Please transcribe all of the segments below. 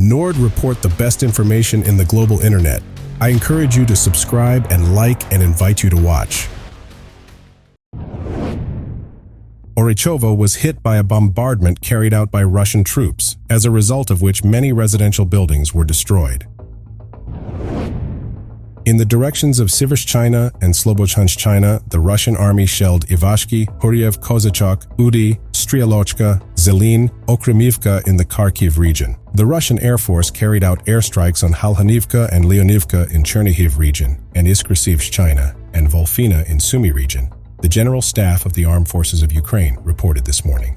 Nord report the best information in the global internet. I encourage you to subscribe and like and invite you to watch. Okhrimivka was hit by a bombardment carried out by Russian troops, as a result of which many residential buildings were destroyed. In the directions of Sivershchyna and Slobozhanshchyna, the Russian army shelled Ivashki, Huryev Kozachok, Udi, Strlochka, Zelene, Okhrimivka in the Kharkiv region. The Russian Air Force carried out airstrikes on Kharkiv and Leonivka in Chernihiv region, and Sivershchyna and Volfina in Sumy region, the General Staff of the Armed Forces of Ukraine reported this morning.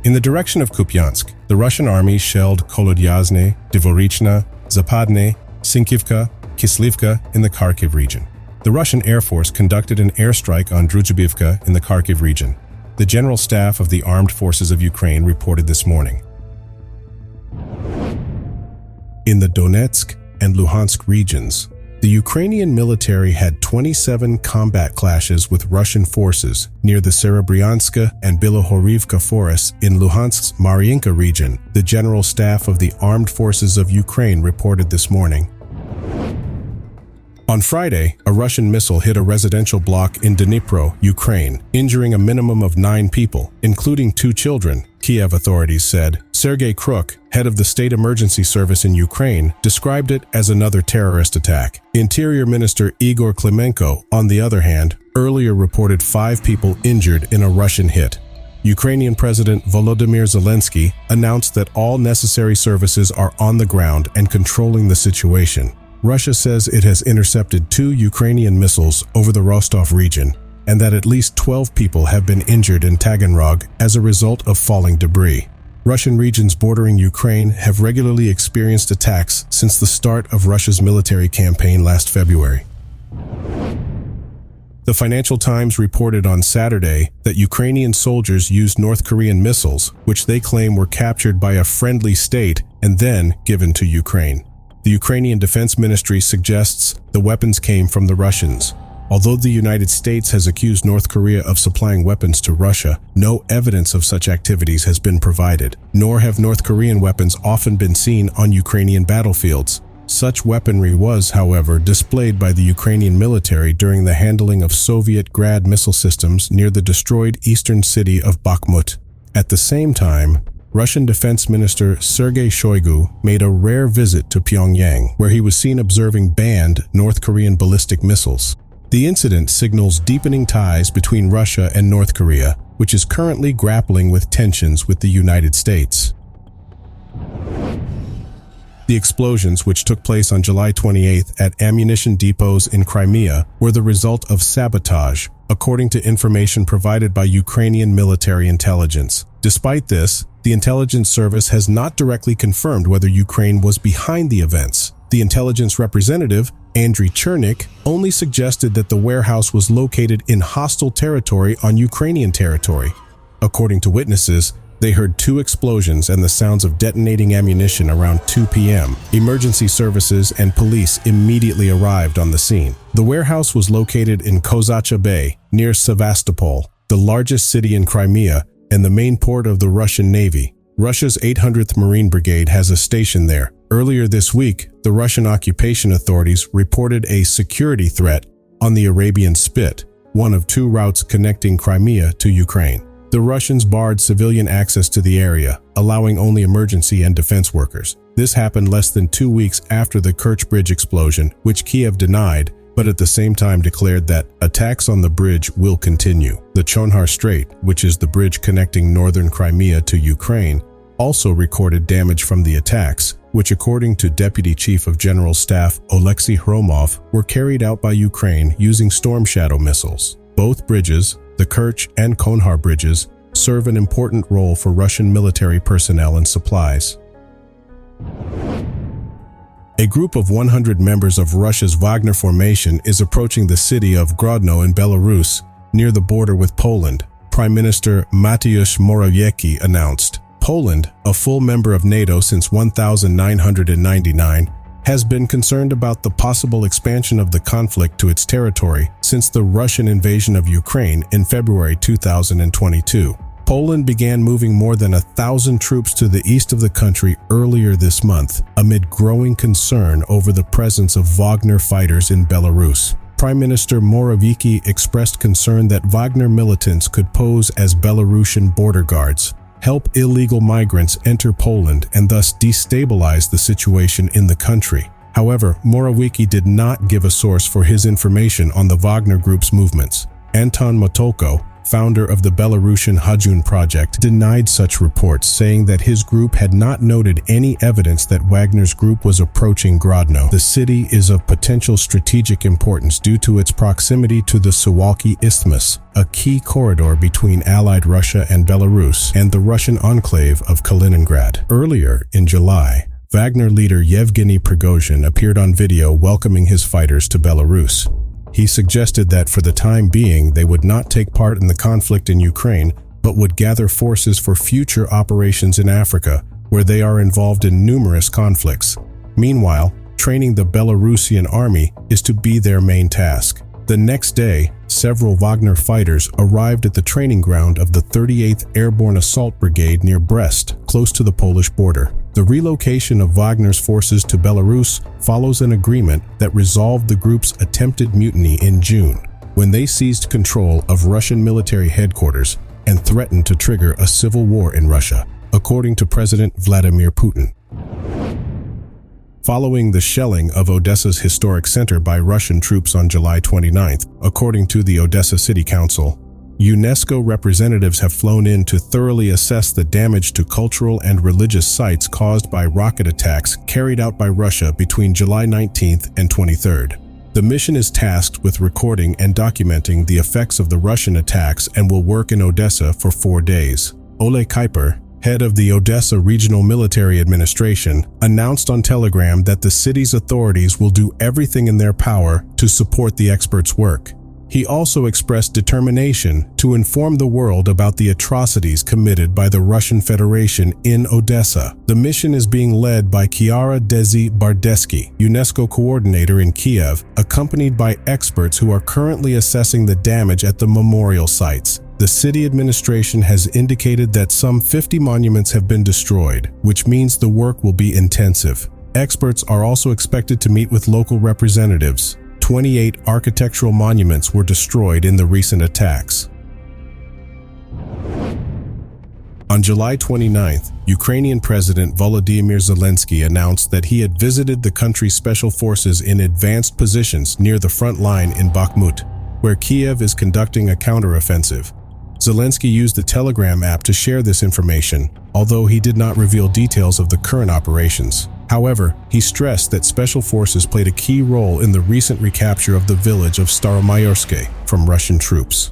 In the direction of Kupiansk, the Russian army shelled Kolodyazne, Dvorichna, Zapadne, Sinkivka, Kislivka in the Kharkiv region. The Russian Air Force conducted an airstrike on Druzhbivka in the Kharkiv region. The General Staff of the Armed Forces of Ukraine reported this morning. In the Donetsk and Luhansk regions, the Ukrainian military had 27 combat clashes with Russian forces near the Serebryanska and Bilohorivka forests in Luhansk's Mariinka region, the General Staff of the Armed Forces of Ukraine reported this morning. On Friday, a Russian missile hit a residential block in Dnipro, Ukraine, injuring a minimum of 9 people, including 2 children, Kiev authorities said. Sergey Kruk, head of the State Emergency Service in Ukraine, described it as another terrorist attack. Interior Minister Igor Klymenko, on the other hand, earlier reported 5 people injured in a Russian hit. Ukrainian President Volodymyr Zelenski announced that all necessary services are on the ground and controlling the situation. Russia says it has intercepted 2 Ukrainian missiles over the Rostov region, and that at least 12 people have been injured in Taganrog as a result of falling debris. Russian regions bordering Ukraine have regularly experienced attacks since the start of Russia's military campaign last February. The Financial Times reported on Saturday that Ukrainian soldiers used North Korean missiles, which they claim were captured by a friendly state and then given to Ukraine. The Ukrainian Defense Ministry suggests the weapons came from the Russians. Although the United States has accused North Korea of supplying weapons to Russia, no evidence of such activities has been provided, nor have North Korean weapons often been seen on Ukrainian battlefields. Such weaponry was, however, displayed by the Ukrainian military during the handling of Soviet Grad missile systems near the destroyed eastern city of Bakhmut. At the same time, Russian Defense Minister Sergei Shoigu made a rare visit to Pyongyang, where he was seen observing banned North Korean ballistic missiles. The incident signals deepening ties between Russia and North Korea, which is currently grappling with tensions with the United States. The explosions, which took place on July 28 at ammunition depots in Crimea, were the result of sabotage, according to information provided by Ukrainian military intelligence. Despite this, the intelligence service has not directly confirmed whether Ukraine was behind the events. The intelligence representative, Andriy Chernik, only suggested that the warehouse was located in hostile territory on Ukrainian territory. According to witnesses, they heard 2 explosions and the sounds of detonating ammunition around 2 p.m. Emergency services and police immediately arrived on the scene. The warehouse was located in Kozacha Bay, near Sevastopol, the largest city in Crimea and the main port of the Russian Navy. Russia's 800th Marine Brigade has a station there. Earlier this week, the Russian occupation authorities reported a security threat on the Arabian Spit, one of 2 routes connecting Crimea to Ukraine. The Russians barred civilian access to the area, allowing only emergency and defense workers. This happened less than 2 weeks after the Kerch Bridge explosion, which Kiev denied, but at the same time declared that attacks on the bridge will continue. The Chonhar Strait, which is the bridge connecting northern Crimea to Ukraine, also recorded damage from the attacks, which according to Deputy Chief of General Staff Oleksiy Hromov, were carried out by Ukraine using Storm Shadow missiles. Both bridges, the Kerch and Chonhar bridges, serve an important role for Russian military personnel and supplies. A group of 100 members of Russia's Wagner formation is approaching the city of Grodno in Belarus, near the border with Poland, Prime Minister Mateusz Morawiecki announced. Poland, a full member of NATO since 1999, has been concerned about the possible expansion of the conflict to its territory since the Russian invasion of Ukraine in February 2022. Poland began moving more than 1,000 troops to the east of the country earlier this month, amid growing concern over the presence of Wagner fighters in Belarus. Prime Minister Morawiecki expressed concern that Wagner militants could pose as Belarusian border guards, help illegal migrants enter Poland, and thus destabilize the situation in the country. However, Morawiecki did not give a source for his information on the Wagner group's movements. Anton Motolko, founder of the Belarusian Hajun project, denied such reports, saying that his group had not noted any evidence that Wagner's group was approaching Grodno. The city is of potential strategic importance due to its proximity to the Suwalki Isthmus, a key corridor between allied Russia and Belarus, and the Russian enclave of Kaliningrad. Earlier in July, Wagner leader Yevgeny Prigozhin appeared on video welcoming his fighters to Belarus. He suggested that for the time being they would not take part in the conflict in Ukraine, but would gather forces for future operations in Africa, where they are involved in numerous conflicts. Meanwhile, training the Belarusian army is to be their main task. The next day, several Wagner fighters arrived at the training ground of the 38th Airborne Assault Brigade near Brest, close to the Polish border. The relocation of Wagner's forces to Belarus follows an agreement that resolved the group's attempted mutiny in June, when they seized control of Russian military headquarters and threatened to trigger a civil war in Russia, according to President Vladimir Putin. Following the shelling of Odessa's historic center by Russian troops on July 29th, according to the Odessa City Council, UNESCO representatives have flown in to thoroughly assess the damage to cultural and religious sites caused by rocket attacks carried out by Russia between July 19th and 23rd. The mission is tasked with recording and documenting the effects of the Russian attacks and will work in Odessa for 4 days. Ole Kuiper, head of the Odessa Regional Military Administration, announced on Telegram that the city's authorities will do everything in their power to support the experts' work. He also expressed determination to inform the world about the atrocities committed by the Russian Federation in Odessa. The mission is being led by Chiara Desi Bardeschi, UNESCO coordinator in Kiev, accompanied by experts who are currently assessing the damage at the memorial sites. The city administration has indicated that some 50 monuments have been destroyed, which means the work will be intensive. Experts are also expected to meet with local representatives. 28 architectural monuments were destroyed in the recent attacks. On July 29th, Ukrainian President Volodymyr Zelenski announced that he had visited the country's special forces in advanced positions near the front line in Bakhmut, where Kiev is conducting a counteroffensive. Zelensky used the Telegram app to share this information, although he did not reveal details of the current operations. However, he stressed that special forces played a key role in the recent recapture of the village of Staromayorsky from Russian troops.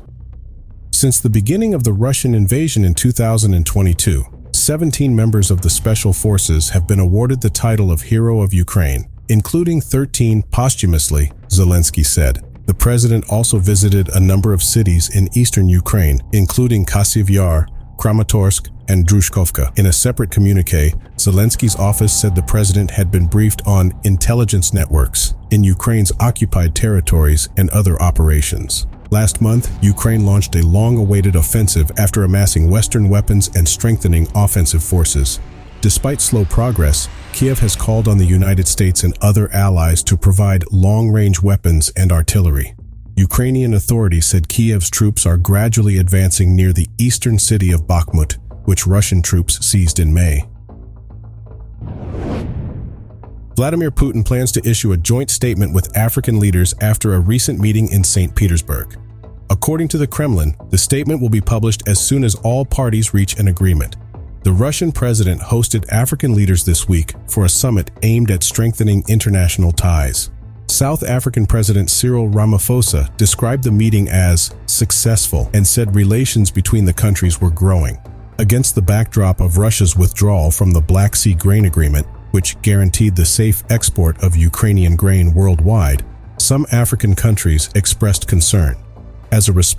Since the beginning of the Russian invasion in 2022, 17 members of the special forces have been awarded the title of Hero of Ukraine, including 13 posthumously, Zelensky said. The president also visited a number of cities in eastern Ukraine, including Kasiv Yar, Kramatorsk, and Drushkovka. In a separate communique, Zelensky's office said the president had been briefed on intelligence networks in Ukraine's occupied territories and other operations. Last month, Ukraine launched a long-awaited offensive after amassing Western weapons and strengthening offensive forces. Despite slow progress, Kiev has called on the United States and other allies to provide long-range weapons and artillery. Ukrainian authorities said Kiev's troops are gradually advancing near the eastern city of Bakhmut, which Russian troops seized in May. Vladimir Putin plans to issue a joint statement with African leaders after a recent meeting in St. Petersburg. According to the Kremlin, the statement will be published as soon as all parties reach an agreement. The Russian president hosted African leaders this week for a summit aimed at strengthening international ties. South African President Cyril Ramaphosa described the meeting as successful and said relations between the countries were growing. Against the backdrop of Russia's withdrawal from the Black Sea Grain Agreement, which guaranteed the safe export of Ukrainian grain worldwide, some African countries expressed concern. As a response